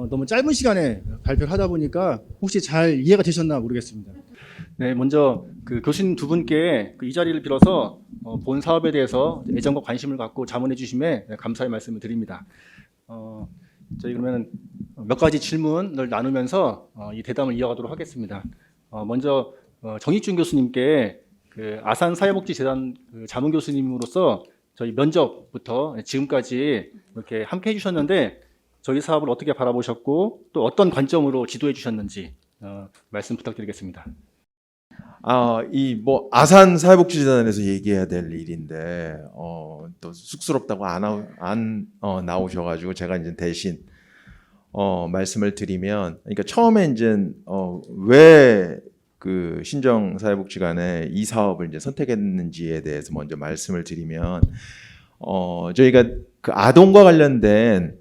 너무 짧은 시간에 발표를 하다 보니까 혹시 잘 이해가 되셨나 모르겠습니다. 네, 먼저 그 교수님 두 분께 이 자리를 빌어서 본 사업에 대해서 애정과 관심을 갖고 자문해 주심에 감사의 말씀을 드립니다. 저희 그러면 몇 가지 질문을 나누면서 이 대담을 이어가도록 하겠습니다. 먼저 정익준 교수님께 그 아산 사회복지재단 그 자문 교수님으로서 저희 면접부터 지금까지 이렇게 함께 해주셨는데 저희 사업을 어떻게 바라보셨고 또 어떤 관점으로 지도해 주셨는지 말씀 부탁드리겠습니다. 이 뭐 아산 사회복지재단에서 얘기해야 될 일인데 또 쑥스럽다고 안 나오셔가지고 제가 이제 대신 말씀을 드리면, 그러니까 처음에 이제 왜 그 신정사회복지관에 이 사업을 이제 선택했는지에 대해서 먼저 말씀을 드리면, 저희가 그 아동과 관련된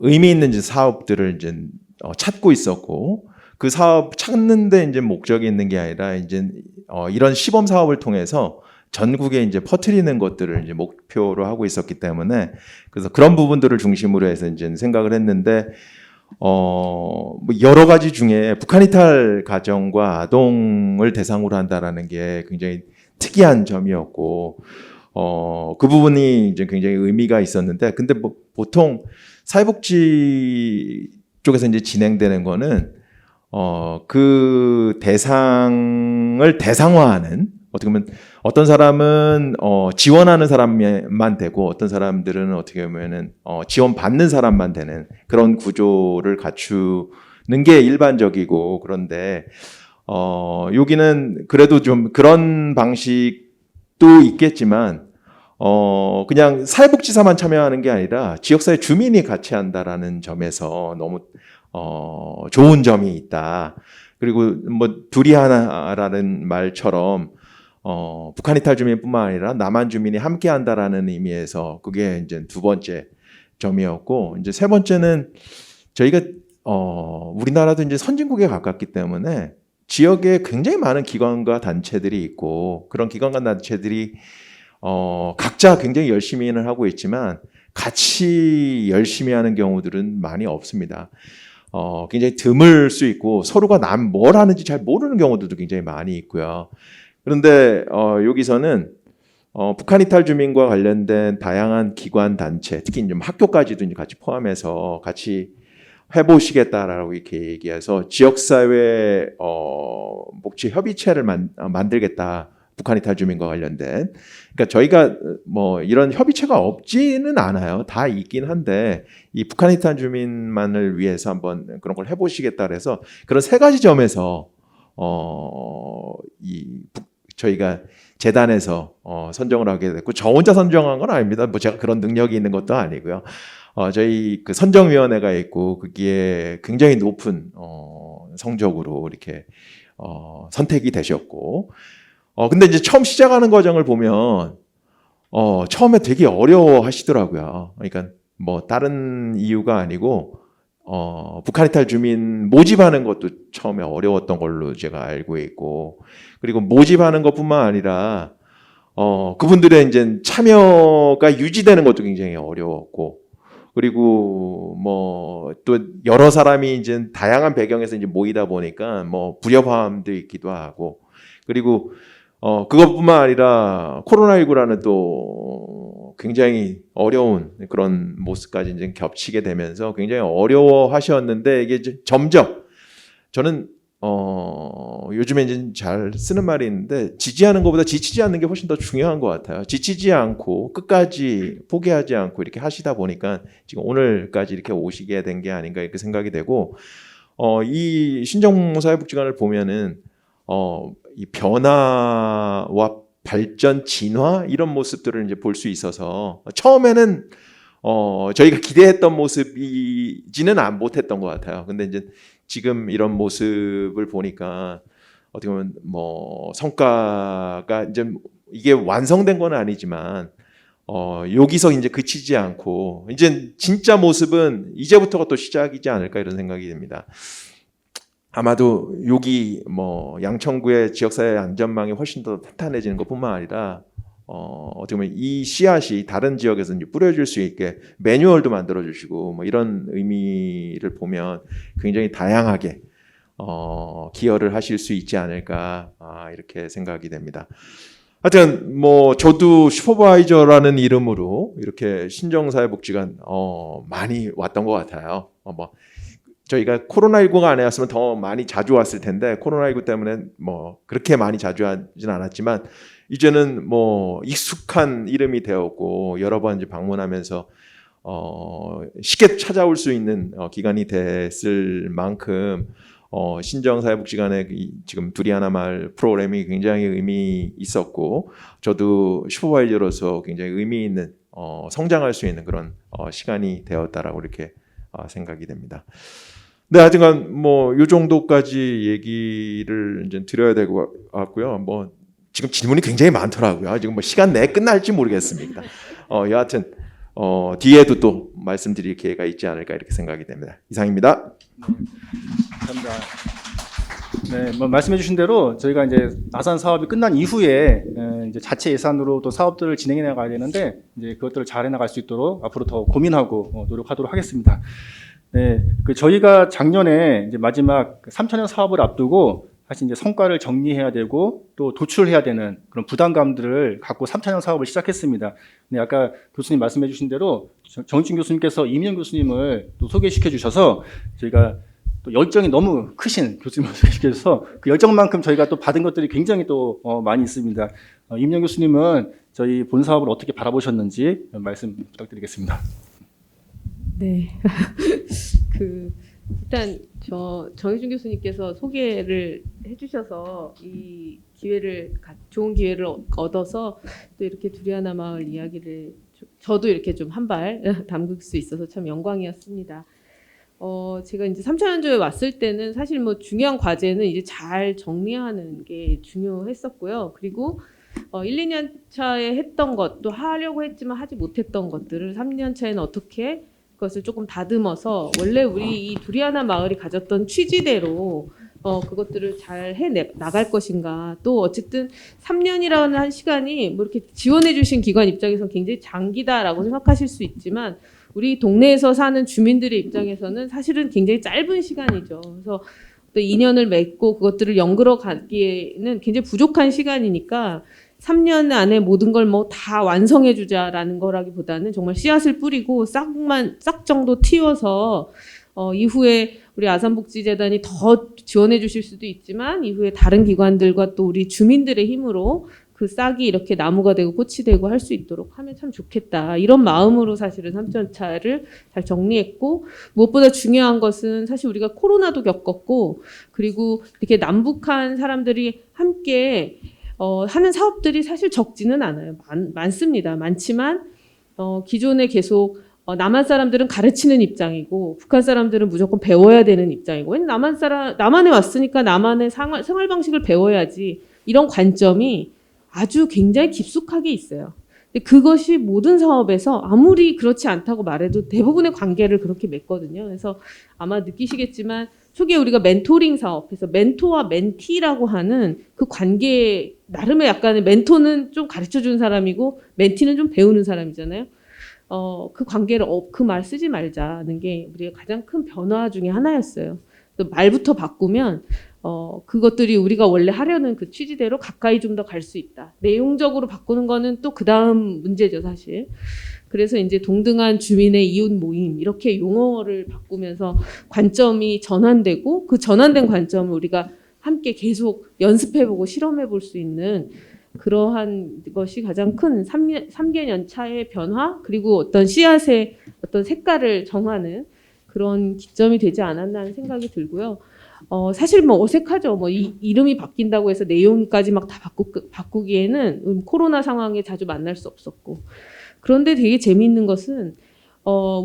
의미 있는 이제 사업들을 이제 찾고 있었고, 그 사업 찾는데 이제 목적이 있는 게 아니라 이제 이런 시범 사업을 통해서 전국에 이제 퍼뜨리는 것들을 이제 목표로 하고 있었기 때문에, 그래서 그런 부분들을 중심으로 해서 이제 생각을 했는데, 뭐 여러 가지 중에 북한 이탈 가정과 아동을 대상으로 한다라는 게 굉장히 특이한 점이었고, 그 부분이 이제 굉장히 의미가 있었는데, 근데 뭐 보통 사회복지 쪽에서 이제 진행되는 거는 그 대상을 대상화하는, 어떻게 보면 어떤 사람은 지원하는 사람만 되고 어떤 사람들은 어떻게 보면은 지원받는 사람만 되는 그런 구조를 갖추는 게 일반적이고, 그런데 여기는 그래도 좀 그런 방식도 있겠지만 그냥 사회복지사만 참여하는 게 아니라 지역사회 주민이 같이 한다라는 점에서 너무 좋은 점이 있다. 그리고 뭐 둘이 하나라는 말처럼 북한 이탈 주민뿐만 아니라 남한 주민이 함께 한다라는 의미에서 그게 이제 두 번째 점이었고, 이제 세 번째는 저희가 우리나라도 이제 선진국에 가깝기 때문에 지역에 굉장히 많은 기관과 단체들이 있고, 그런 기관과 단체들이 각자 굉장히 열심히는 하고 있지만 같이 열심히 하는 경우들은 많이 없습니다. 굉장히 드물 수 있고 서로가 남 뭘 하는지 잘 모르는 경우들도 굉장히 많이 있고요. 그런데 여기서는 북한 이탈 주민과 관련된 다양한 기관 단체, 특히 이제 학교까지도 이제 같이 포함해서 같이 해보시겠다라고 이렇게 얘기해서 지역사회 복지 협의체를 만들겠다. 북한 이탈 주민과 관련된. 그러니까 저희가 뭐 이런 협의체가 없지는 않아요. 다 있긴 한데 이 북한 이탈 주민만을 위해서 한번 그런 걸 해보시겠다 그래서 그런 세 가지 점에서 저희가 재단에서 선정을 하게 됐고, 저 혼자 선정한 건 아닙니다. 뭐 제가 그런 능력이 있는 것도 아니고요. 저희 그 선정위원회가 있고 거기에 굉장히 높은 성적으로 이렇게 선택이 되셨고, 근데 이제 처음 시작하는 과정을 보면 처음에 되게 어려워 하시더라고요. 그러니까 뭐 다른 이유가 아니고 북한 이탈 주민 모집하는 것도 처음에 어려웠던 걸로 제가 알고 있고, 그리고 모집하는 것뿐만 아니라 그분들의 이제 참여가 유지되는 것도 굉장히 어려웠고, 그리고 뭐 또 여러 사람이 이제 다양한 배경에서 이제 모이다 보니까 뭐 불협화음도 있기도 하고, 그리고 그것뿐만 아니라 코로나19라는 또 굉장히 어려운 그런 모습까지 이제 겹치게 되면서 굉장히 어려워하셨는데, 이게 점점 저는 요즘에 이제 잘 쓰는 말이 있는데, 지지하는 것보다 지치지 않는 게 훨씬 더 중요한 것 같아요. 지치지 않고 끝까지 포기하지 않고 이렇게 하시다 보니까 지금 오늘까지 이렇게 오시게 된 게 아닌가 이렇게 생각이 되고, 이 신정사회복지관을 보면은 이 변화와 발전, 진화 이런 모습들을 이제 볼 수 있어서 처음에는 저희가 기대했던 모습이지는 못했던 것 같아요. 근데 이제 지금 이런 모습을 보니까 어떻게 보면 뭐 성과가 이제 이게 완성된 건 아니지만 여기서 이제 그치지 않고 이제 진짜 모습은 이제부터가 또 시작이지 않을까 이런 생각이 듭니다. 아마도 여기 뭐 양천구의 지역사회 안전망이 훨씬 더 탄탄해지는 것뿐만 아니라 어떻게 보면 이 씨앗이 다른 지역에서 이제 뿌려질 수 있게 매뉴얼도 만들어 주시고 뭐 이런 의미를 보면 굉장히 다양하게 기여를 하실 수 있지 않을까 이렇게 생각이 됩니다. 하여튼 뭐 저도 슈퍼바이저라는 이름으로 이렇게 신정사회복지관 많이 왔던 것 같아요. 뭐 저희가 코로나19가 아니었으면 더 많이 자주 왔을 텐데 코로나19 때문에 뭐 그렇게 많이 자주 하진 않았지만 이제는 뭐 익숙한 이름이 되었고 여러 번 이제 방문하면서 쉽게 찾아올 수 있는 기관이 됐을 만큼 신정사회복지관의 지금 두리아나 마을 프로그램이 굉장히 의미 있었고 저도 슈퍼바이저로서 굉장히 의미 있는 성장할 수 있는 그런 시간이 되었다라고 이렇게 생각이 됩니다. 네, 하여튼간 뭐 이 정도까지 얘기를 이제 드려야 될 것 같고요. 뭐 지금 질문이 굉장히 많더라고요. 지금 뭐 시간 내에 끝날지 모르겠습니다. 여하튼 뒤에도 또 말씀드릴 기회가 있지 않을까 이렇게 생각이 됩니다. 이상입니다. 감사합니다. 네, 뭐 말씀해주신 대로 저희가 이제 나산 사업이 끝난 이후에 이제 자체 예산으로 또 사업들을 진행해 나가야 되는데 이제 그것들을 잘 해나갈 수 있도록 앞으로 더 고민하고 노력하도록 하겠습니다. 네, 저희가 작년에 이제 마지막 3천년 사업을 앞두고 사실 이제 성과를 정리해야 되고 또 도출해야 되는 그런 부담감들을 갖고 3천년 사업을 시작했습니다. 근데 아까 교수님 말씀해주신 대로 정익준 교수님께서 이민영 교수님을 또 소개시켜 주셔서 저희가 또 열정이 너무 크신 교수님을 소개시켜 주셔서 그 열정만큼 저희가 또 받은 것들이 굉장히 또 많이 있습니다. 이민영 교수님은 저희 본 사업을 어떻게 바라보셨는지 말씀 부탁드리겠습니다. 네. 일단 정익준 교수님께서 소개를 해주셔서 이 기회를 좋은 기회를 얻어서 또 이렇게 두리아나 마을 이야기를 저도 이렇게 좀 한 발 담글 수 있어서 참 영광이었습니다. 제가 이제 3천년조에 왔을 때는 사실 뭐 중요한 과제는 이제 잘 정리하는 게 중요했었고요. 그리고 1, 2년 차에 했던 것도 하려고 했지만 하지 못했던 것들을 3년 차에는 어떻게 그것을 조금 다듬어서 원래 우리 이 두리아나 마을이 가졌던 취지대로 그것들을 잘 나갈 것인가. 또 어쨌든 3년이라는 한 시간이 뭐 이렇게 지원해 주신 기관 입장에서는 굉장히 장기다라고 생각하실 수 있지만 우리 동네에서 사는 주민들의 입장에서는 사실은 굉장히 짧은 시간이죠. 그래서 또 2년을 맺고 그것들을 연결어 가기에는 굉장히 부족한 시간이니까 3년 안에 모든 걸 뭐 다 완성해 주자라는 거라기보다는 정말 씨앗을 뿌리고 싹 정도 틔워서 이후에 우리 아산복지재단이 더 지원해 주실 수도 있지만 이후에 다른 기관들과 또 우리 주민들의 힘으로 그 싹이 이렇게 나무가 되고 꽃이 되고 할 수 있도록 하면 참 좋겠다. 이런 마음으로 사실은 3천차를 잘 정리했고 무엇보다 중요한 것은 사실 우리가 코로나도 겪었고 그리고 이렇게 남북한 사람들이 함께 하는 사업들이 사실 적지는 않아요. 많습니다. 많지만 기존에 계속 남한 사람들은 가르치는 입장이고 북한 사람들은 무조건 배워야 되는 입장이고 남한에 왔으니까 남한의 생활 방식을 배워야지 이런 관점이 아주 굉장히 깊숙하게 있어요. 근데 그것이 모든 사업에서 아무리 그렇지 않다고 말해도 대부분의 관계를 그렇게 맺거든요. 그래서 아마 느끼시겠지만 초기에 우리가 멘토링 사업에서 멘토와 멘티라고 하는 그 관계 나름의 약간의 멘토는 좀 가르쳐주는 사람이고 멘티는 좀 배우는 사람이잖아요. 그 관계를 그 말 쓰지 말자는 게 우리가 가장 큰 변화 중에 하나였어요. 말부터 바꾸면 그것들이 우리가 원래 하려는 그 취지대로 가까이 좀 더 갈 수 있다. 내용적으로 바꾸는 거는 또 그 다음 문제죠, 사실. 그래서 이제 동등한 주민의 이웃 모임 이렇게 용어를 바꾸면서 관점이 전환되고 그 전환된 관점을 우리가 함께 계속 연습해보고 실험해볼 수 있는 그러한 것이 가장 큰 3개년 차의 변화 그리고 어떤 씨앗의 어떤 색깔을 정하는 그런 기점이 되지 않았나 하는 생각이 들고요. 사실 뭐 어색하죠. 뭐 이름이 바뀐다고 해서 내용까지 막 다 바꾸기에는 코로나 상황에 자주 만날 수 없었고. 그런데 되게 재미있는 것은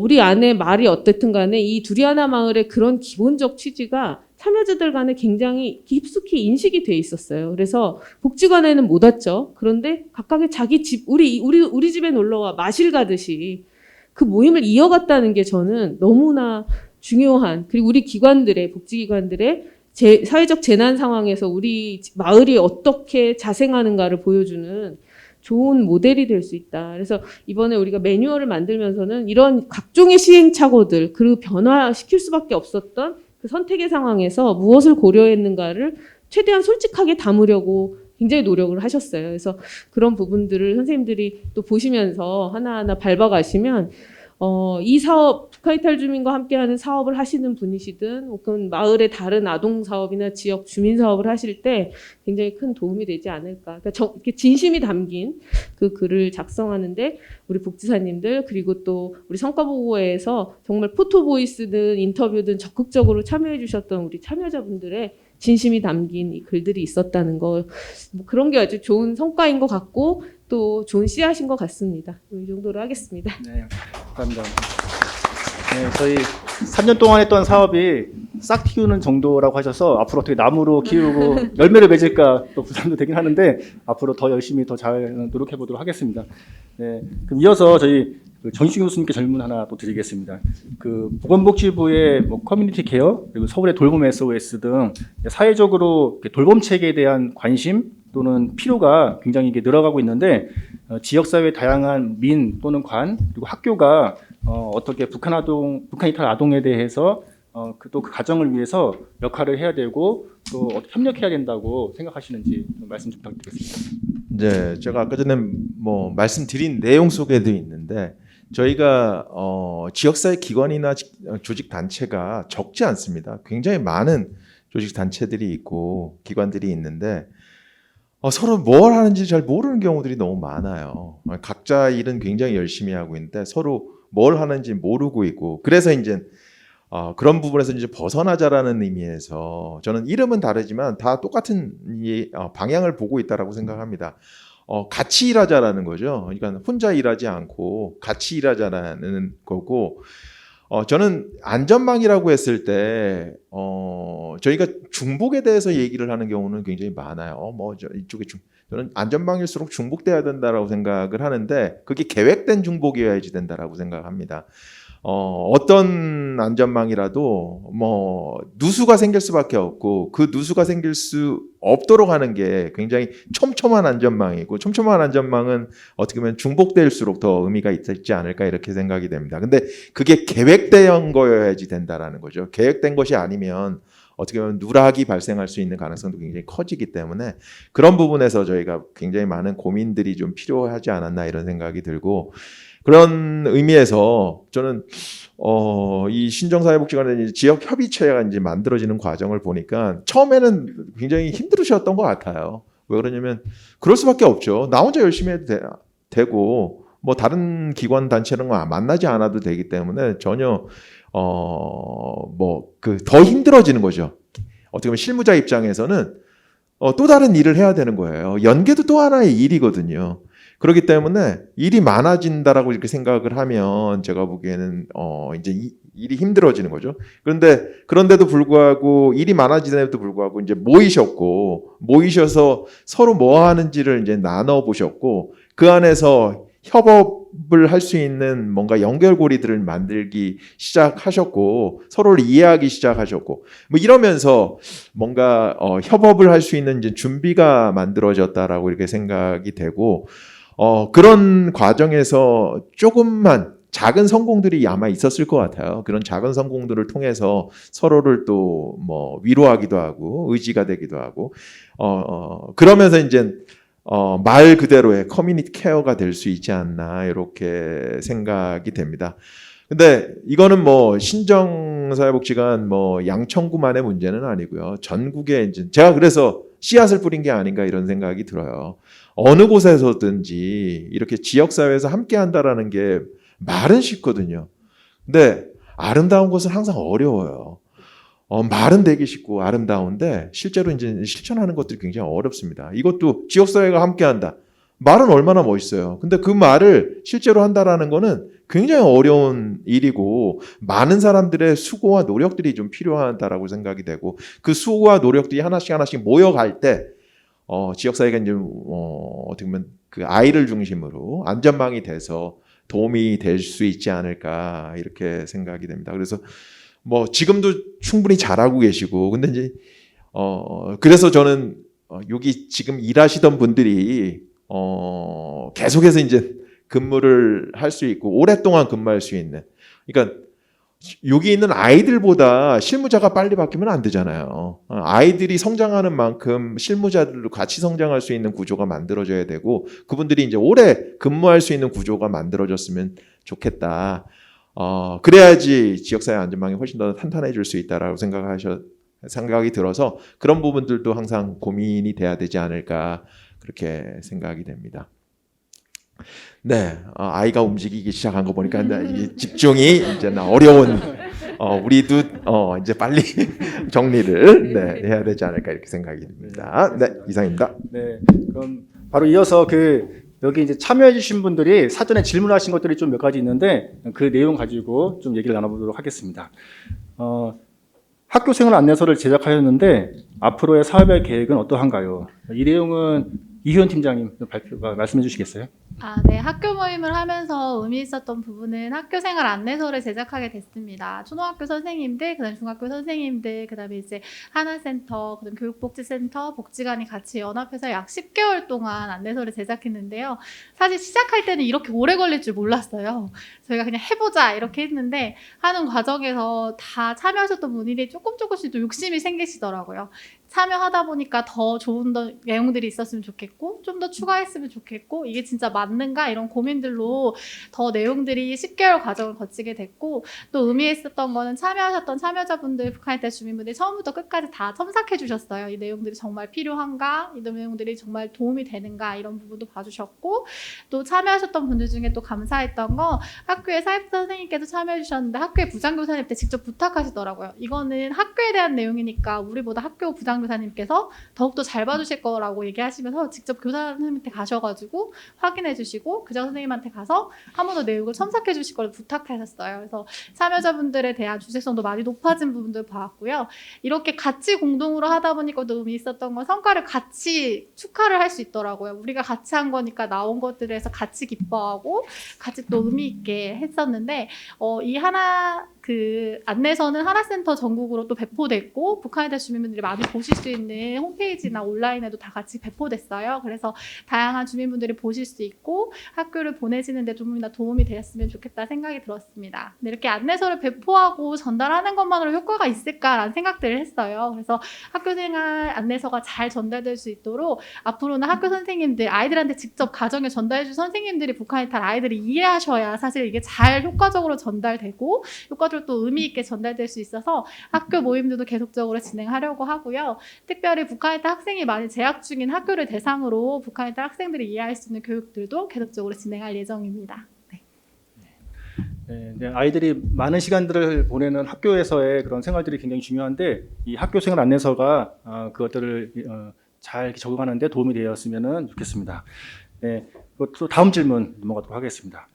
우리 안에 말이 어쨌든 간에 이 두리아나 마을의 그런 기본적 취지가 참여자들 간에 굉장히 깊숙이 인식이 돼 있었어요. 그래서 복지관에는 못 왔죠. 그런데 각각의 자기 집, 우리 집에 놀러와 마실 가듯이 그 모임을 이어갔다는 게 저는 너무나 중요한, 그리고 우리 기관들의, 복지기관들의 사회적 재난 상황에서 우리 마을이 어떻게 자생하는가를 보여주는 좋은 모델이 될 수 있다. 그래서 이번에 우리가 매뉴얼을 만들면서는 이런 각종의 시행착오들 그리고 변화시킬 수밖에 없었던 그 선택의 상황에서 무엇을 고려했는가를 최대한 솔직하게 담으려고 굉장히 노력을 하셨어요. 그래서 그런 부분들을 선생님들이 또 보시면서 하나하나 밟아가시면 이 사업, 북한이탈 주민과 함께하는 사업을 하시는 분이시든 혹은 마을의 다른 아동 사업이나 지역 주민 사업을 하실 때 굉장히 큰 도움이 되지 않을까. 그러니까 이렇게 진심이 담긴 그 글을 작성하는데 우리 복지사님들 그리고 또 우리 성과보고회에서 정말 포토보이스든 인터뷰든 적극적으로 참여해 주셨던 우리 참여자분들의 진심이 담긴 이 글들이 있었다는 거, 뭐 그런 게 아주 좋은 성과인 것 같고 또 좋은 씨앗인 것 같습니다. 이 정도로 하겠습니다. 네, 감사합니다. 네, 저희 3년 동안 했던 사업이 싹 틔우는 정도라고 하셔서 앞으로 어떻게 나무로 키우고 열매를 맺을까 또 부담도 되긴 하는데 앞으로 더 열심히 더 잘 노력해 보도록 하겠습니다. 네, 그럼 이어서 저희 정희춘 교수님께 질문 하나 또 드리겠습니다. 그 보건복지부의 뭐 커뮤니티 케어 그리고 서울의 돌봄 SOS 등 사회적으로 돌봄 체계에 대한 관심 또는 필요가 굉장히 이게 늘어가고 있는데 지역사회 다양한 민 또는 관 그리고 학교가 어떻게 북한 이탈 아동에 대해서 또 그 가정을 위해서 역할을 해야 되고 또 어떻게 협력해야 된다고 생각하시는지 좀 말씀 좀 부탁드리겠습니다. 이제 제가 아까 전에 뭐 말씀드린 내용 속에도 있는데 저희가 지역사회 기관이나 조직 단체가 적지 않습니다. 굉장히 많은 조직 단체들이 있고 기관들이 있는데 서로 뭘 하는지 잘 모르는 경우들이 너무 많아요. 각자 일은 굉장히 열심히 하고 있는데 서로 뭘 하는지 모르고 있고 그래서 이제 그런 부분에서 이제 벗어나자라는 의미에서 저는 이름은 다르지만 다 똑같은 방향을 보고 있다라고 생각합니다. 같이 일하자라는 거죠. 그러니까 혼자 일하지 않고 같이 일하자라는 거고 저는 안전망이라고 했을 때 저희가 중복에 대해서 얘기를 하는 경우는 굉장히 많아요. 이쪽에 저는 안전망일수록 중복돼야 된다라고 생각을 하는데 그게 계획된 중복이어야지 된다라고 생각합니다. 어떤 안전망이라도 뭐 누수가 생길 수밖에 없고 그 누수가 생길 수 없도록 하는 게 굉장히 촘촘한 안전망이고 촘촘한 안전망은 어떻게 보면 중복될수록 더 의미가 있지 않을까 이렇게 생각이 됩니다. 근데 그게 계획된 거여야지 된다라는 거죠. 계획된 것이 아니면 어떻게 보면 누락이 발생할 수 있는 가능성도 굉장히 커지기 때문에 그런 부분에서 저희가 굉장히 많은 고민들이 좀 필요하지 않았나 이런 생각이 들고 그런 의미에서 저는 이 신정사회복지관의 지역 협의체가 이제 만들어지는 과정을 보니까 처음에는 굉장히 힘들으셨던 것 같아요. 왜 그러냐면 그럴 수밖에 없죠. 나 혼자 열심히 해도 되고 뭐 다른 기관 단체는 만나지 않아도 되기 때문에 전혀 더 힘들어지는 거죠. 어떻게 보면 실무자 입장에서는 또 다른 일을 해야 되는 거예요. 연계도 또 하나의 일이거든요. 그렇기 때문에 일이 많아진다라고 이렇게 생각을 하면 제가 보기에는 이제 일이 힘들어지는 거죠. 그런데도 불구하고 일이 많아지는데도 불구하고 이제 모이셔서 서로 뭐 하는지를 이제 나눠 보셨고 그 안에서 협업을 할 수 있는 뭔가 연결고리들을 만들기 시작하셨고 서로를 이해하기 시작하셨고 뭐 이러면서 뭔가 협업을 할 수 있는 이제 준비가 만들어졌다라고 이렇게 생각이 되고 그런 과정에서 조금만 작은 성공들이 아마 있었을 것 같아요. 그런 작은 성공들을 통해서 서로를 또 뭐 위로하기도 하고 의지가 되기도 하고 그러면서 이제 말 그대로의 커뮤니티 케어가 될 수 있지 않나 이렇게 생각이 됩니다. 근데 이거는 뭐 신정사회복지관 뭐 양천구만의 문제는 아니고요. 전국에 이제 제가 그래서 씨앗을 뿌린 게 아닌가 이런 생각이 들어요. 어느 곳에서든지 이렇게 지역사회에서 함께 한다라는 게 말은 쉽거든요. 근데 아름다운 것은 항상 어려워요. 말은 되게 쉽고 아름다운데 실제로 이제 실천하는 것들이 굉장히 어렵습니다. 이것도 지역사회가 함께 한다. 말은 얼마나 멋있어요. 근데 그 말을 실제로 한다라는 거는 굉장히 어려운 일이고 많은 사람들의 수고와 노력들이 좀 필요하다라고 생각이 되고 그 수고와 노력들이 하나씩 모여갈 때 지역사회가 이제 어떻게 보면 그 아이를 중심으로 안전망이 돼서 도움이 될 수 있지 않을까 이렇게 생각이 됩니다. 그래서 뭐 지금도 충분히 잘하고 계시고 근데 이제 그래서 저는 여기 지금 일하시던 분들이 계속해서 이제 근무를 할 수 있고 오랫동안 근무할 수 있는. 그러니까 여기 있는 아이들보다 실무자가 빨리 바뀌면 안 되잖아요. 아이들이 성장하는 만큼 실무자들도 같이 성장할 수 있는 구조가 만들어져야 되고 그분들이 이제 오래 근무할 수 있는 구조가 만들어졌으면 좋겠다. 그래야지 지역사회 안전망이 훨씬 더 탄탄해질 수 있다라고 생각이 들어서 그런 부분들도 항상 고민이 돼야 되지 않을까 그렇게 생각이 됩니다. 네, 아이가 움직이기 시작한 거 보니까 이 집중이 이제 어려운 우리도 이제 빨리 정리를 해야 되지 않을까 이렇게 생각이 듭니다. 네, 이상입니다. 네, 그럼 바로 이어서 여기 이제 참여해주신 분들이 사전에 질문하신 것들이 좀 몇 가지 있는데 그 내용 가지고 좀 얘기를 나눠보도록 하겠습니다. 학교생활 안내서를 제작하였는데 앞으로의 사업의 계획은 어떠한가요? 이 내용은 이효연 팀장님 말씀해 주시겠어요? 네. 학교 모임을 하면서 의미 있었던 부분은 학교생활 안내서를 제작하게 됐습니다. 초등학교 선생님들, 그다음에 중학교 선생님들, 그다음에 이제 하나센터, 그다음에 교육복지센터, 복지관이 같이 연합해서 약 10개월 동안 안내서를 제작했는데요. 사실 시작할 때는 이렇게 오래 걸릴 줄 몰랐어요. 저희가 그냥 해보자 이렇게 했는데 하는 과정에서 다 참여하셨던 분들이 조금씩 또 욕심이 생기시더라고요. 참여하다 보니까 더 좋은 내용들이 있었으면 좋겠고 좀 더 추가했으면 좋겠고 이게 진짜 맞는가 이런 고민들로 더 내용들이 10개월 과정을 거치게 됐고 또 의미 있었던 거는 참여하셨던 참여자분들 북한일대 주민분들이 처음부터 끝까지 다 첨삭해 주셨어요. 이 내용들이 정말 필요한가 이 내용들이 정말 도움이 되는가 이런 부분도 봐주셨고 또 참여하셨던 분들 중에 또 감사했던 거 학교의 사회부사 선생님께서 참여해 주셨는데 학교의 부장교사님한테 직접 부탁하시더라고요. 이거는 학교에 대한 내용이니까 우리보다 학교 부장교사님께서 더욱더 잘 봐주실 거라고 얘기하시면서 직접 교사 선생님한테 가셔가지고 확인해 주시고 교장 선생님한테 가서 한 번 더 내용을 첨삭해 주실 걸 부탁하셨어요. 그래서 참여자분들에 대한 주체성도 많이 높아진 부분들 봤고요. 이렇게 같이 공동으로 하다 보니까 또 의미 있었던 건 성과를 같이 축하를 할 수 있더라고요. 우리가 같이 한 거니까 나온 것들에서 같이 기뻐하고 같이 또 의미 있게 했었는데 이 안내서는 하나센터 전국으로 또 배포됐고 북한일대 주민분들이 많이 보실 수 있는 홈페이지나 온라인에도 다 같이 배포됐어요. 그래서 다양한 주민분들이 보실 수 있고 학교를 보내시는 데 조금이나 도움이 되었으면 좋겠다 생각이 들었습니다. 근데 이렇게 안내서를 배포하고 전달하는 것만으로 효과가 있을까라는 생각들을 했어요. 그래서 학교생활 안내서가 잘 전달될 수 있도록 앞으로는 학교 선생님들, 아이들한테 직접 가정에 전달해 줄 선생님들이 북한일대 아이들이 이해하셔야 사실 이게 잘 효과적으로 전달되고 효과적으로 또 의미 있게 전달될 수 있어서 학교 모임들도 계속적으로 진행하려고 하고요. 특별히 북한일대 학생이 많이 재학 중인 학교를 대상으로 북한일대 학생들이 이해할 수 있는 교육들도 계속적으로 진행할 예정입니다. 네, 아이들이 많은 시간들을 보내는 학교에서의 그런 생활들이 굉장히 중요한데 이 학교생활 안내서가 그것들을 잘 적응하는 데 도움이 되었으면 좋겠습니다. 네, 또 다음 질문 넘어가도록 하겠습니다.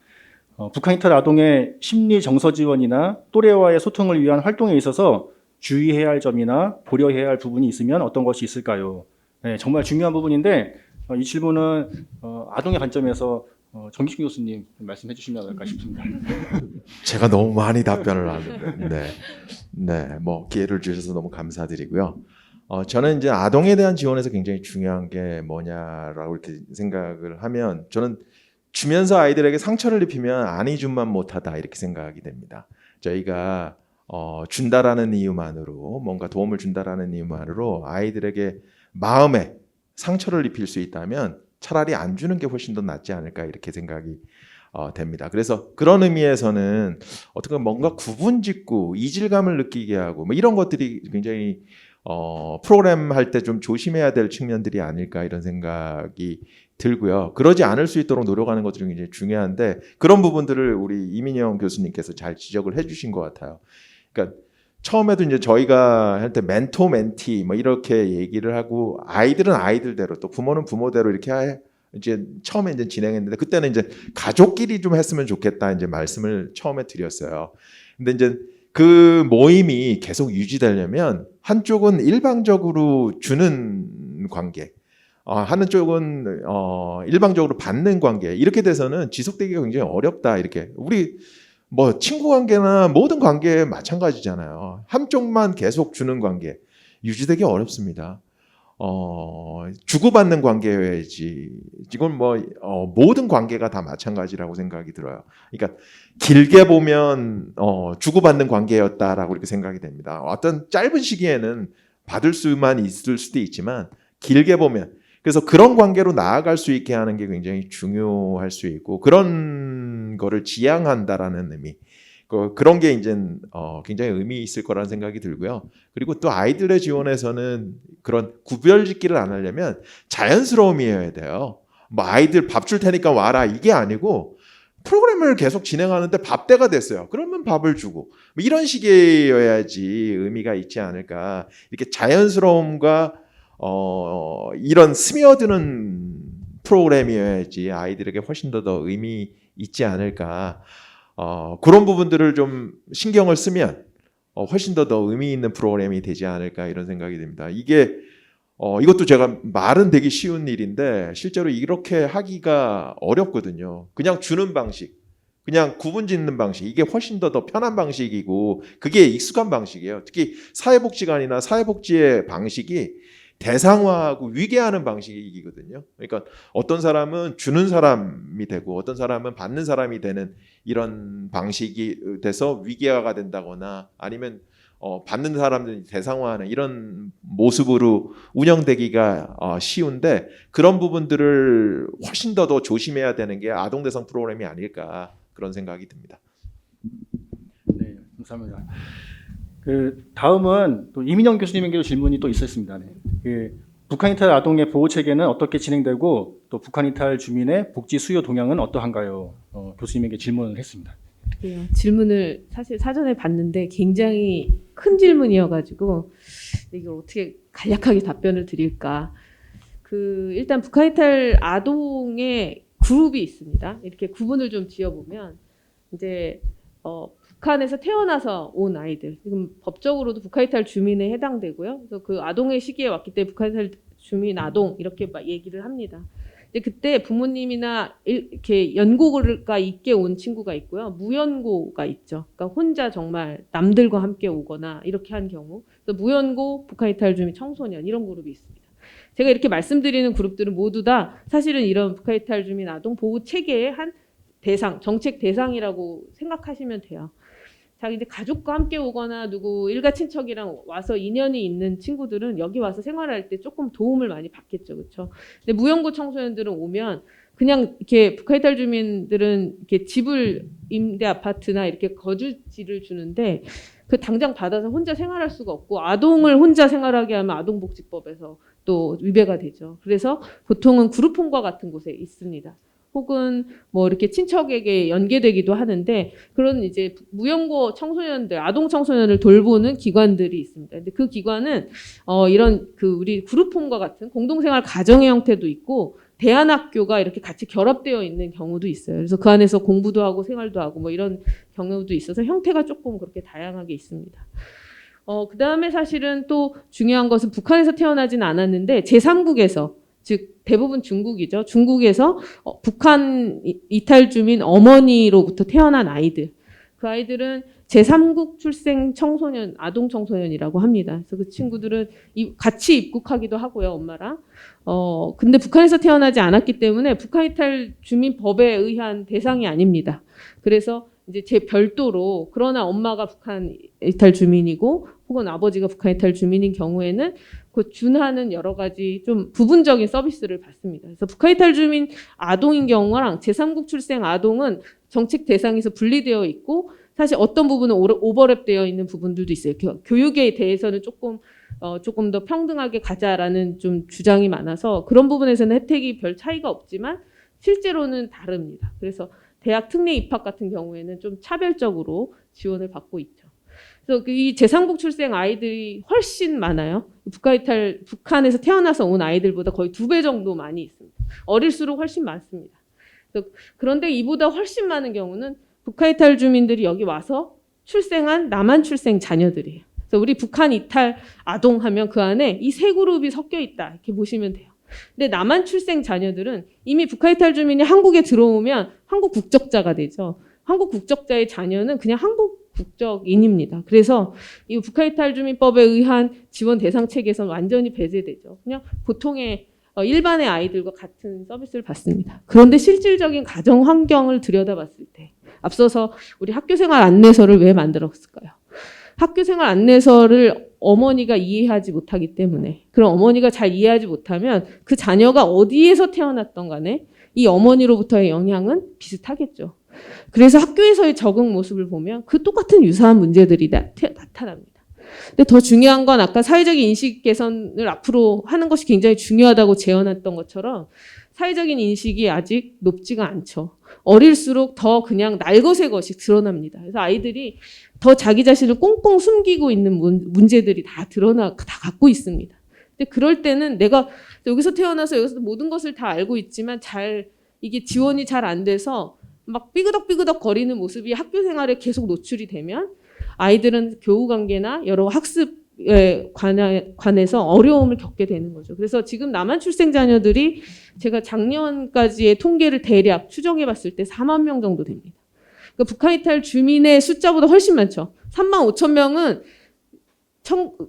북한일대 아동의 심리 정서 지원이나 또래와의 소통을 위한 활동에 있어서 주의해야 할 점이나 고려해야 할 부분이 있으면 어떤 것이 있을까요? 네, 정말 중요한 부분인데 이 질문은 아동의 관점에서 정기춘 교수님 말씀해 주시면 어떨까 싶습니다. 제가 너무 많이 답변을 하는데, 뭐 기회를 주셔서 너무 감사드리고요. 저는 이제 아동에 대한 지원에서 굉장히 중요한 게 뭐냐라고 이렇게 생각을 하면 저는 주면서 아이들에게 상처를 입히면 안이준만 못하다 이렇게 생각이 됩니다. 저희가 준다라는 이유만으로 뭔가 도움을 준다라는 이유만으로 아이들에게 마음에 상처를 입힐 수 있다면 차라리 안 주는 게 훨씬 더 낫지 않을까 이렇게 생각이 됩니다. 그래서 그런 의미에서는 어떻게 뭔가 구분짓고 이질감을 느끼게 하고 뭐 이런 것들이 굉장히 프로그램 할 때 좀 조심해야 될 측면들이 아닐까 이런 생각이 들고요. 그러지 않을 수 있도록 노력하는 것들이 굉장히 중요한데 그런 부분들을 우리 이민영 교수님께서 잘 지적을 해주신 것 같아요. 그러니까 처음에도 이제 저희가 할 때 멘토 멘티 뭐 이렇게 얘기를 하고 아이들은 아이들대로 또 부모는 부모대로 이렇게 이제 처음에 이제 진행했는데 그때는 이제 가족끼리 좀 했으면 좋겠다 이제 말씀을 처음에 드렸어요. 근데 이제 그 모임이 계속 유지되려면 한쪽은 일방적으로 주는 관계, 하는 쪽은 일방적으로 받는 관계 이렇게 돼서는 지속되기가 굉장히 어렵다 이렇게 우리 뭐 친구 관계나 모든 관계에 마찬가지잖아요. 한쪽만 계속 주는 관계 유지되기 어렵습니다. 주고받는 관계여야지. 이건 모든 관계가 다 마찬가지라고 생각이 들어요. 그러니까 길게 보면 주고받는 관계였다라고 이렇게 생각이 됩니다. 어떤 짧은 시기에는 받을 수만 있을 수도 있지만 길게 보면 그래서 그런 관계로 나아갈 수 있게 하는 게 굉장히 중요할 수 있고 그런 거를 지향한다라는 의미. 그런 게 이제 굉장히 의미 있을 거라는 생각이 들고요. 그리고 또 아이들의 지원에서는 그런 구별짓기를 안 하려면 자연스러움이어야 돼요. 뭐 아이들 밥 줄 테니까 와라 이게 아니고 프로그램을 계속 진행하는데 밥 때가 됐어요. 그러면 밥을 주고 뭐 이런 식이어야지 의미가 있지 않을까. 이렇게 자연스러움과 이런 스며드는 프로그램이어야지 아이들에게 훨씬 더 의미 있지 않을까. 그런 부분들을 좀 신경을 쓰면 훨씬 더 의미 있는 프로그램이 되지 않을까 이런 생각이 듭니다. 이것도 제가 말은 되게 쉬운 일인데 실제로 이렇게 하기가 어렵거든요. 그냥 주는 방식, 그냥 구분 짓는 방식 이게 훨씬 더 편한 방식이고 그게 익숙한 방식이에요. 특히 사회복지관이나 사회복지의 방식이 대상화하고 위계하는 방식이거든요. 그러니까 어떤 사람은 주는 사람이 되고 어떤 사람은 받는 사람이 되는 이런 방식이 돼서 위계화가 된다거나 아니면 받는 사람들이 대상화하는 이런 모습으로 운영되기가 쉬운데 그런 부분들을 훨씬 더 조심해야 되는 게 아동대상 프로그램이 아닐까 그런 생각이 듭니다. 네, 감사합니다. 다음은 또 이민영 교수님에게도 질문이 또 있었습니다. 네. 북한 이탈 아동의 보호 체계는 어떻게 진행되고 또 북한 이탈 주민의 복지 수요 동향은 어떠한가요? 교수님에게 질문을 했습니다. 네, 질문을 사실 사전에 봤는데 굉장히 큰 질문이어가지고 이걸 어떻게 간략하게 답변을 드릴까? 일단 북한 이탈 아동의 그룹이 있습니다. 이렇게 구분을 좀 지어보면 이제 북한에서 태어나서 온 아이들, 지금 법적으로도 북한 이탈 주민에 해당되고요. 그래서 그 아동의 시기에 왔기 때문에 북한 이탈 주민 아동 이렇게 막 얘기를 합니다. 근데 그때 부모님이나 이렇게 연고가 있게 온 친구가 있고요. 무연고가 있죠. 그러니까 혼자 정말 남들과 함께 오거나 이렇게 한 경우. 그래서 무연고, 북한 이탈 주민 청소년 이런 그룹이 있습니다. 제가 이렇게 말씀드리는 그룹들은 모두 다 사실은 이런 북한 이탈 주민 아동 보호 체계의 한 대상, 정책 대상이라고 생각하시면 돼요. 자기 이제 가족과 함께 오거나 누구 일가 친척이랑 와서 인연이 있는 친구들은 여기 와서 생활할 때 조금 도움을 많이 받겠죠, 그렇죠? 근데 무연고 청소년들은 오면 그냥 이렇게 북한 이탈 주민들은 이렇게 집을 임대 아파트나 이렇게 거주지를 주는데 그 당장 받아서 혼자 생활할 수가 없고 아동을 혼자 생활하게 하면 아동복지법에서 또 위배가 되죠. 그래서 보통은 그룹홈과 같은 곳에 있습니다. 혹은 뭐 이렇게 친척에게 연계되기도 하는데 그런 이제 무연고 청소년들, 아동 청소년을 돌보는 기관들이 있습니다. 근데 그 기관은 이런 우리 그룹홈과 같은 공동생활 가정의 형태도 있고 대안학교가 이렇게 같이 결합되어 있는 경우도 있어요. 그래서 그 안에서 공부도 하고 생활도 하고 뭐 이런 경우도 있어서 형태가 조금 그렇게 다양하게 있습니다. 그 다음에 사실은 또 중요한 것은 북한에서 태어나진 않았는데 제3국에서 즉 대부분 중국이죠. 중국에서 북한 이탈 주민 어머니로부터 태어난 아이들. 그 아이들은 제3국 출생 청소년, 아동 청소년이라고 합니다. 그래서 그 친구들은 같이 입국하기도 하고요, 엄마랑. 근데 북한에서 태어나지 않았기 때문에 북한 이탈 주민 법에 의한 대상이 아닙니다. 그래서 이제 별도로 그러나 엄마가 북한 이탈 주민이고 혹은 아버지가 북한 이탈 주민인 경우에는 그 준하는 여러 가지 좀 부분적인 서비스를 받습니다. 그래서 북한 이탈 주민 아동인 경우랑 제3국 출생 아동은 정책 대상에서 분리되어 있고 사실 어떤 부분은 오버랩되어 있는 부분들도 있어요. 교육에 대해서는 조금 더 평등하게 가자라는 좀 주장이 많아서 그런 부분에서는 혜택이 별 차이가 없지만 실제로는 다릅니다. 그래서 대학 특례 입학 같은 경우에는 좀 차별적으로 지원을 받고 있죠. 그래서 이 제3국 출생 아이들이 훨씬 많아요. 북한에서 태어나서 온 아이들보다 거의 2배 정도 많이 있습니다. 어릴수록 훨씬 많습니다. 그런데 이보다 훨씬 많은 경우는 북한 이탈 주민들이 여기 와서 출생한 남한 출생 자녀들이에요. 그래서 우리 북한 이탈 아동 하면 그 안에 이 세 그룹이 섞여 있다 이렇게 보시면 돼요. 근데 남한 출생 자녀들은 이미 북한 이탈 주민이 한국에 들어오면 한국 국적자가 되죠. 한국 국적자의 자녀는 그냥 한국 국적인입니다. 그래서 이 북한 이탈 주민법에 의한 지원 대상 체계에서는 완전히 배제되죠. 그냥 보통의 일반의 아이들과 같은 서비스를 받습니다. 그런데 실질적인 가정 환경을 들여다봤을 때 앞서서 우리 학교생활 안내서를 왜 만들었을까요? 학교생활 안내서를 어머니가 이해하지 못하기 때문에, 그럼 어머니가 잘 이해하지 못하면 그 자녀가 어디에서 태어났던 간에 이 어머니로부터의 영향은 비슷하겠죠. 그래서 학교에서의 적응 모습을 보면 그 똑같은 유사한 문제들이 나타납니다. 근데 더 중요한 건 아까 사회적인 인식 개선을 앞으로 하는 것이 굉장히 중요하다고 제언했던 것처럼 사회적인 인식이 아직 높지가 않죠. 어릴수록 더 그냥 날것의 것이 드러납니다. 그래서 아이들이 더 자기 자신을 꽁꽁 숨기고 있는 문제들이 다 갖고 있습니다. 근데 그럴 때는 내가 여기서 태어나서 여기서 모든 것을 다 알고 있지만 이게 지원이 잘 안 돼서 막 삐그덕삐그덕 거리는 모습이 학교 생활에 계속 노출이 되면 아이들은 교우 관계나 여러 학습에 관해서 어려움을 겪게 되는 거죠. 그래서 지금 남한 출생 자녀들이 제가 작년까지의 통계를 대략 추정해 봤을 때 4만 명 정도 됩니다. 그러니까 북한 이탈 주민의 숫자보다 훨씬 많죠. 3만 5천 명은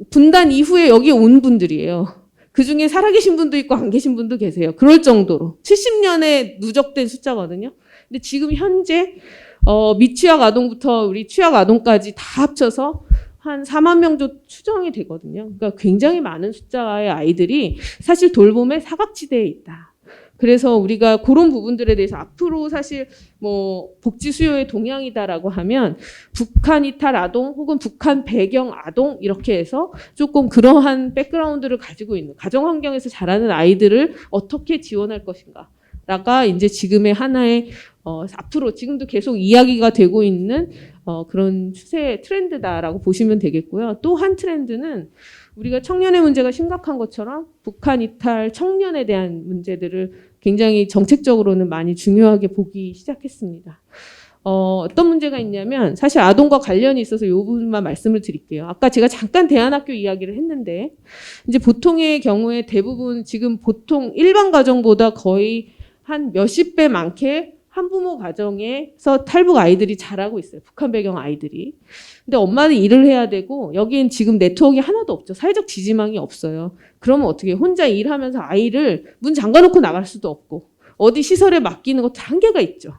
분단 이후에 여기 온 분들이에요. 그중에 살아계신 분도 있고 안 계신 분도 계세요. 그럴 정도로 70년에 누적된 숫자거든요. 근데 지금 현재 미취학 아동부터 우리 취학 아동까지 다 합쳐서 한 4만 명 정도 추정이 되거든요. 그러니까 굉장히 많은 숫자의 아이들이 사실 돌봄의 사각지대에 있다. 그래서 우리가 그런 부분들에 대해서 앞으로 사실 뭐 복지 수요의 동향이다라고 하면 북한 이탈 아동 혹은 북한 배경 아동 이렇게 해서 조금 그러한 백그라운드를 가지고 있는 가정 환경에서 자라는 아이들을 어떻게 지원할 것인가가 이제 지금의 하나의 앞으로 지금도 계속 이야기가 되고 있는 그런 추세 트렌드다라고 보시면 되겠고요. 또 한 트렌드는 우리가 청년의 문제가 심각한 것처럼 북한 이탈 청년에 대한 문제들을 굉장히 정책적으로는 많이 중요하게 보기 시작했습니다. 어떤 문제가 있냐면 사실 아동과 관련이 있어서 이 부분만 말씀을 드릴게요. 아까 제가 잠깐 대안학교 이야기를 했는데 이제 보통의 경우에 대부분 지금 보통 일반 가정보다 거의 한 몇십 배 많게 한부모 가정에서 탈북 아이들이 자라고 있어요. 북한 배경 아이들이. 근데 엄마는 일을 해야 되고 여기엔 지금 네트워크가 하나도 없죠. 사회적 지지망이 없어요. 그러면 어떻게 해요? 혼자 일하면서 아이를 문 잠가놓고 나갈 수도 없고 어디 시설에 맡기는 것도 한계가 있죠.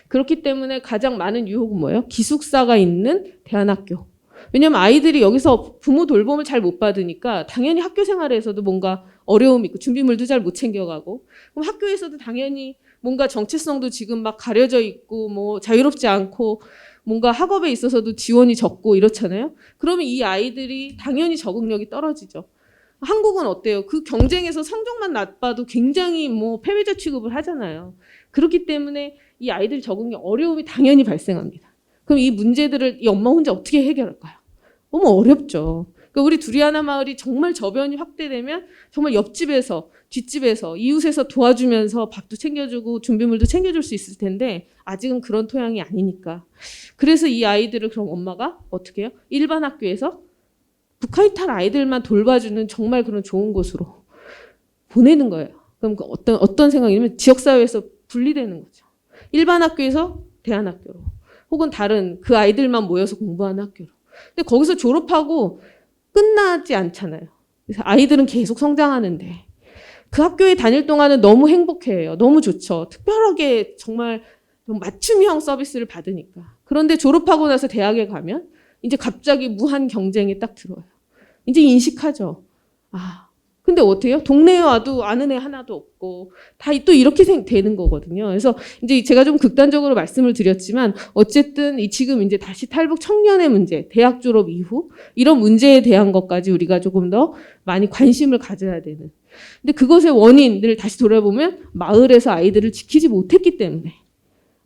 그렇기 때문에 가장 많은 유혹은 뭐예요? 기숙사가 있는 대안학교. 왜냐하면 아이들이 여기서 부모 돌봄을 잘 못 받으니까 당연히 학교 생활에서도 뭔가 어려움이 있고 준비물도 잘 못 챙겨가고 그럼 학교에서도 당연히 뭔가 정체성도 지금 막 가려져 있고 뭐 자유롭지 않고 뭔가 학업에 있어서도 지원이 적고 이렇잖아요. 그러면 이 아이들이 당연히 적응력이 떨어지죠. 한국은 어때요? 그 경쟁에서 성적만 나빠도 굉장히 뭐 패배자 취급을 하잖아요. 그렇기 때문에 이 아이들 적응력 어려움이 당연히 발생합니다. 그럼 이 문제들을 이 엄마 혼자 어떻게 해결할까요? 너무 어렵죠. 그러니까 우리 두리아나 마을이 정말 저변이 확대되면 정말 옆집에서 뒷집에서 이웃에서 도와주면서 밥도 챙겨주고 준비물도 챙겨줄 수 있을 텐데 아직은 그런 토양이 아니니까. 그래서 이 아이들을 그럼 엄마가 어떻게 해요? 일반 학교에서 북한 이탈 아이들만 돌봐주는 정말 그런 좋은 곳으로 보내는 거예요. 그럼 어떤 생각이냐면 지역사회에서 분리되는 거죠. 일반 학교에서 대안학교로 혹은 다른 그 아이들만 모여서 공부하는 학교로. 근데 거기서 졸업하고 끝나지 않잖아요. 그래서 아이들은 계속 성장하는데 그 학교에 다닐 동안은 너무 행복해요. 너무 좋죠. 특별하게 정말 맞춤형 서비스를 받으니까. 그런데 졸업하고 나서 대학에 가면 이제 갑자기 무한 경쟁에 딱 들어요. 이제 인식하죠. 근데 어때요? 동네에 와도 아는 애 하나도 없고 다 또 이렇게 되는 거거든요. 그래서 이제 제가 좀 극단적으로 말씀을 드렸지만 어쨌든 지금 이제 다시 탈북 청년의 문제, 대학 졸업 이후 이런 문제에 대한 것까지 우리가 조금 더 많이 관심을 가져야 되는. 근데 그것의 원인을 다시 돌아보면 마을에서 아이들을 지키지 못했기 때문에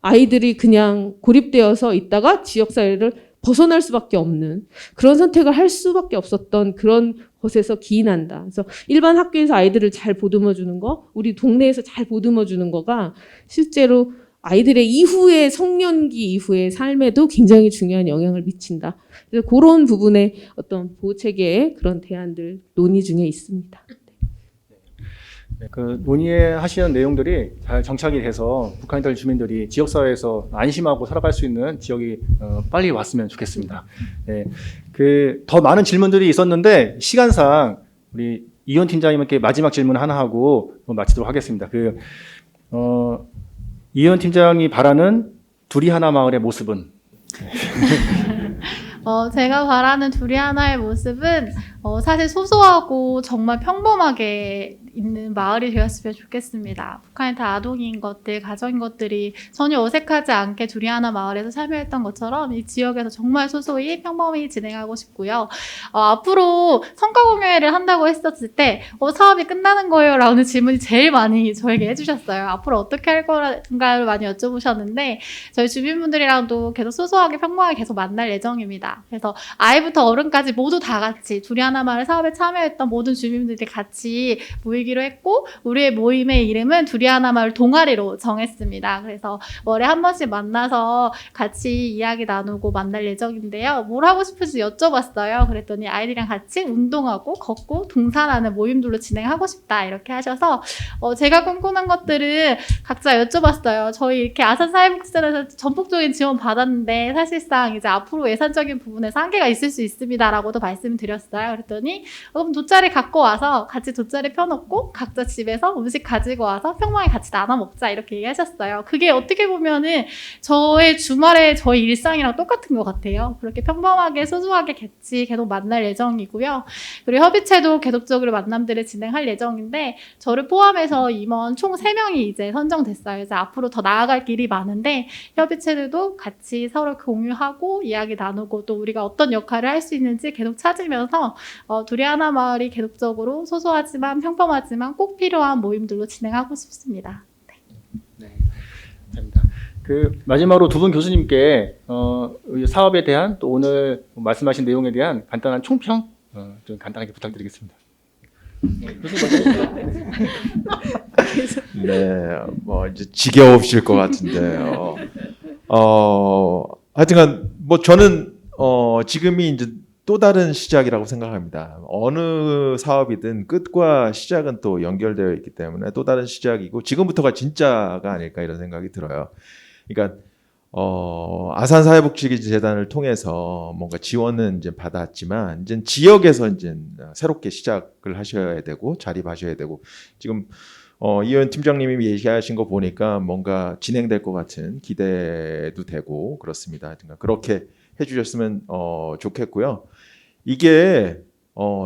아이들이 그냥 고립되어서 있다가 지역사회를 벗어날 수밖에 없는 그런 선택을 할 수밖에 없었던 그런 것에서 기인한다. 그래서 일반 학교에서 아이들을 잘 보듬어주는 거, 우리 동네에서 잘 보듬어주는 거가 실제로 아이들의 이후의 성년기 이후의 삶에도 굉장히 중요한 영향을 미친다. 그래서 그런 부분의 어떤 보호 체계의 그런 대안들 논의 중에 있습니다. 그 논의하시는 내용들이 잘 정착이 돼서 북한인 주민들이 지역사회에서 안심하고 살아갈 수 있는 지역이 빨리 왔으면 좋겠습니다. 네, 그 더 많은 질문들이 있었는데 시간상 우리 이현 팀장님께 마지막 질문 하나 하고 마치도록 하겠습니다. 이현 팀장이 바라는 둘이 하나 마을의 모습은? 제가 바라는 둘이 하나의 모습은 사실 소소하고 정말 평범하게 있는 마을이 되었으면 좋겠습니다. 북한의 다 아동인 것들, 가정인 것들이 전혀 어색하지 않게 둘이 하나 마을에서 참여했던 것처럼 이 지역에서 정말 소소히 평범히 진행하고 싶고요. 앞으로 성과 공유회를 한다고 했었을 때 사업이 끝나는 거예요? 라는 질문이 제일 많이 저에게 해주셨어요. 앞으로 어떻게 할 건가를 많이 여쭤보셨는데 저희 주민분들이랑도 계속 소소하게 평범하게 계속 만날 예정입니다. 그래서 아이부터 어른까지 모두 다 같이 둘이 하나 마을 사업에 참여했던 모든 주민들이 같이 모이기로 했고 우리의 모임의 이름은 둘이 하나 마을 동아리로 정했습니다. 그래서 월에 한 번씩 만나서 같이 이야기 나누고 만날 예정인데요. 뭘 하고 싶은지 여쭤봤어요. 그랬더니 아이들이랑 같이 운동하고 걷고 등산하는 모임들로 진행하고 싶다 이렇게 하셔서 제가 꿈꾸는 것들은 각자 여쭤봤어요. 저희 이렇게 아산사회복지센터에서 전폭적인 지원 받았는데 사실상 이제 앞으로 예산적인 부분에서 한계가 있을 수 있습니다라고도 말씀을 드렸어요. 그랬더니 그럼 돗자리 갖고 와서 같이 돗자리 펴놓고 각자 집에서 음식 가지고 와서 평범하게 같이 나눠 먹자 이렇게 얘기하셨어요. 그게 어떻게 보면은 저의 주말에 저희 일상이랑 똑같은 것 같아요. 그렇게 평범하게 소소하게 같이 계속 만날 예정이고요. 그리고 협의체도 계속적으로 만남들을 진행할 예정인데 저를 포함해서 임원 총 3명이 이제 선정됐어요. 이제 앞으로 더 나아갈 길이 많은데 협의체들도 같이 서로 공유하고 이야기 나누고 또 우리가 어떤 역할을 할 수 있는지 계속 찾으면서 둘이 하나 마을이 계속적으로 소소하지만 평범하지만 꼭 필요한 모임들로 진행하고 싶습니다. 네, 감사합니다. 마지막으로 두 분 교수님께 이 사업에 대한 또 오늘 말씀하신 내용에 대한 간단한 총평 좀 간단하게 부탁드리겠습니다. 네, 교수님 먼저. 네, 뭐 이제 지겨우실 것 같은데요. 하여튼간 뭐 저는 지금이 이제 또 다른 시작이라고 생각합니다. 어느 사업이든 끝과 시작은 또 연결되어 있기 때문에 또 다른 시작이고 지금부터가 진짜가 아닐까 이런 생각이 들어요. 그러니까 아산사회복지재단을 통해서 뭔가 지원은 이제 받았지만 이제 지역에서 이제 새롭게 시작을 하셔야 되고 자립하셔야 되고 지금 이현 팀장님이 얘기하신 거 보니까 뭔가 진행될 것 같은 기대도 되고 그렇습니다. 그렇게 해주셨으면 좋겠고요. 이게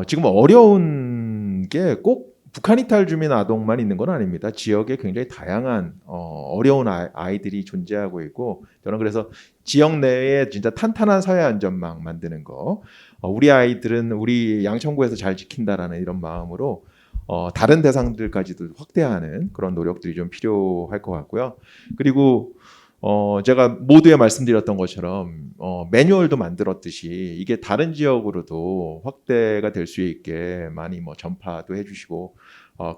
지금 어려운 게 꼭 북한 이탈 주민 아동만 있는 건 아닙니다. 지역에 굉장히 다양한 어려운 아이들이 존재하고 있고 저는 그래서 지역 내에 진짜 탄탄한 사회 안전망 만드는 거 우리 아이들은 우리 양천구에서 잘 지킨다라는 이런 마음으로 다른 대상들까지도 확대하는 그런 노력들이 좀 필요할 것 같고요. 그리고 제가 모두에 말씀드렸던 것처럼 매뉴얼도 만들었듯이 이게 다른 지역으로도 확대가 될 수 있게 많이 뭐 전파도 해주시고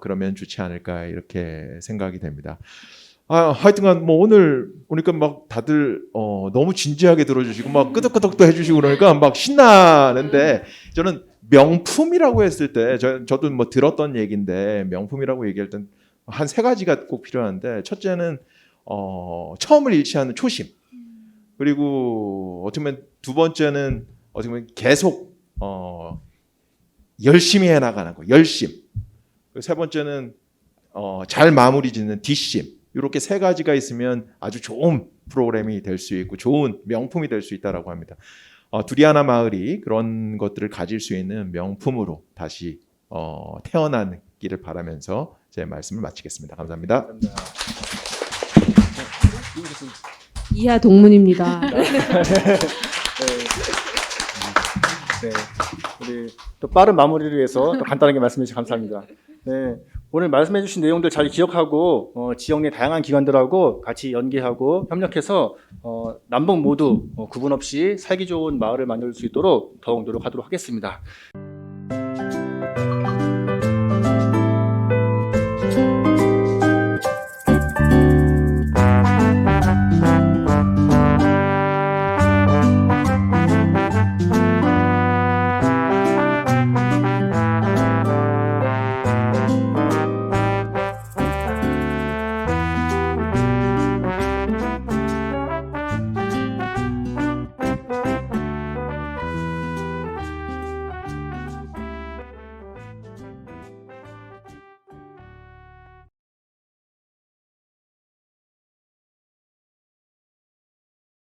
그러면 좋지 않을까 이렇게 생각이 됩니다. 하여튼간 뭐 오늘 보니까 막 다들 너무 진지하게 들어주시고 막 끄덕끄덕도 해주시고 그러니까 막 신나는데 저는 명품이라고 했을 때 저도 뭐 들었던 얘기인데 명품이라고 얘기할 땐 한 3가지가 꼭 필요한데 첫째는 처음을 잃지 않는 초심. 그리고 어떻게 보면 두 번째는 어떻게 보면 계속 열심히 해나가는 거, 열심. 세 번째는 잘 마무리 짓는 뒷심. 이렇게 3가지가 있으면 아주 좋은 프로그램이 될 수 있고 좋은 명품이 될 수 있다라고 합니다. 둘이 하나 마을이 그런 것들을 가질 수 있는 명품으로 다시 태어나기를 바라면서 제 말씀을 마치겠습니다. 감사합니다. 감사합니다. 이하 동문입니다. 네. 우리 또 빠른 마무리를 위해서 또 간단하게 말씀해 주셔서 감사합니다. 네. 오늘 말씀해 주신 내용들 잘 기억하고 지역 내 다양한 기관들하고 같이 연계하고 협력해서 남북 모두 구분 없이 살기 좋은 마을을 만들 수 있도록 더욱 노력하도록 하겠습니다.